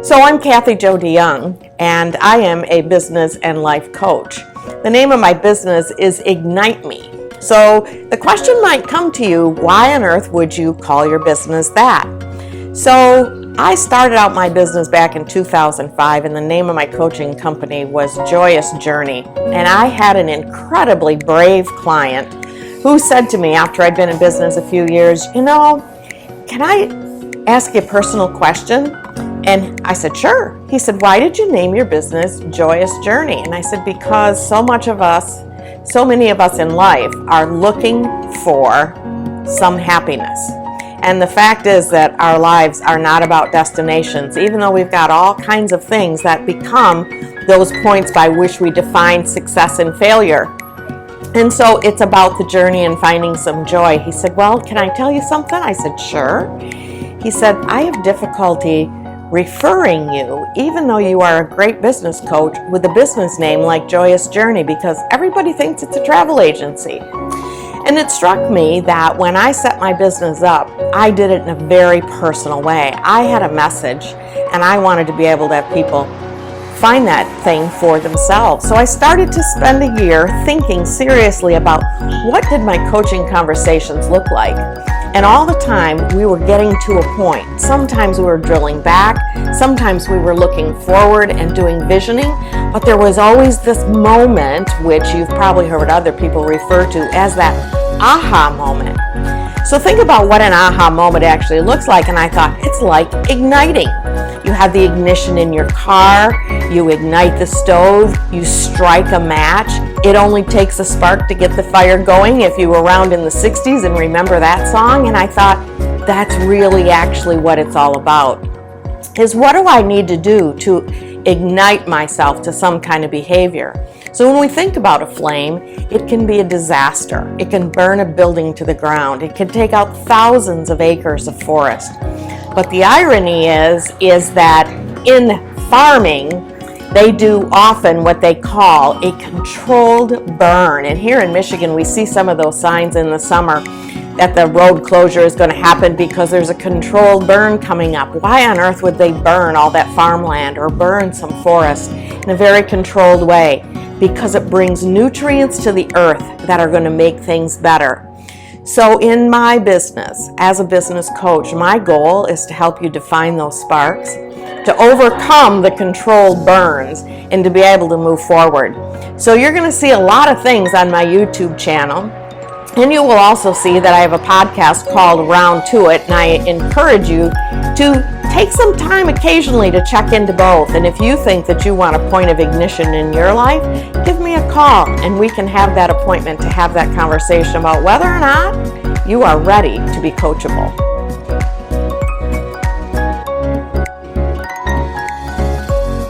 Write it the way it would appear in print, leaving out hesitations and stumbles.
So I'm Kathy Jo DeYoung, and I am a business and life coach. The name of my business is Ignite Me. So the question might come to you, why on earth would you call your business that? So I started out my business back in 2005, and the name of my coaching company was Joyous Journey. And I had an incredibly brave client who said to me after I'd been in business a few years, can I ask you a personal question? And I said, sure. He said, why did you name your business Joyous Journey? And I said, because so many of us in life are looking for some happiness. And the fact is that our lives are not about destinations, even though we've got all kinds of things that become those points by which we define success and failure. And so it's about the journey and finding some joy. He said, well, can I tell you something? I said, sure. He said, I have difficulty referring you, even though you are a great business coach, with a business name like Joyous Journey, because everybody thinks it's a travel agency. And it struck me that when I set my business up, I did it in a very personal way. I had a message, and I wanted to be able to have people find that thing for themselves. So I started to spend a year thinking seriously about what did my coaching conversations look like. And all the time we were getting to a point. Sometimes we were drilling back, sometimes we were looking forward and doing visioning, but there was always this moment, which you've probably heard other people refer to as that aha moment. So think about what an aha moment actually looks like, and I thought it's like igniting. You have the ignition in your car, you ignite the stove, you strike a match. It only takes a spark to get the fire going, if you were around in the 60s and remember that song. And I thought, that's really actually what it's all about, is what do I need to do to ignite myself to some kind of behavior? So when we think about a flame, it can be a disaster. It can burn a building to the ground. It can take out thousands of acres of forest. But the irony is that in farming, they do often what they call a controlled burn. And here in Michigan, we see some of those signs in the summer that the road closure is going to happen because there's a controlled burn coming up. Why on earth would they burn all that farmland or burn some forest in a very controlled way? Because it brings nutrients to the earth that are going to make things better. So in my business, as a business coach, my goal is to help you define those sparks, to overcome the controlled burns, and to be able to move forward. So you're going to see a lot of things on my YouTube channel, and you will also see that I have a podcast called Round to It, and I encourage you to take some time occasionally to check into both. And if you think that you want a point of ignition in your life, give me a call, and we can have that appointment to have that conversation about whether or not you are ready to be coachable.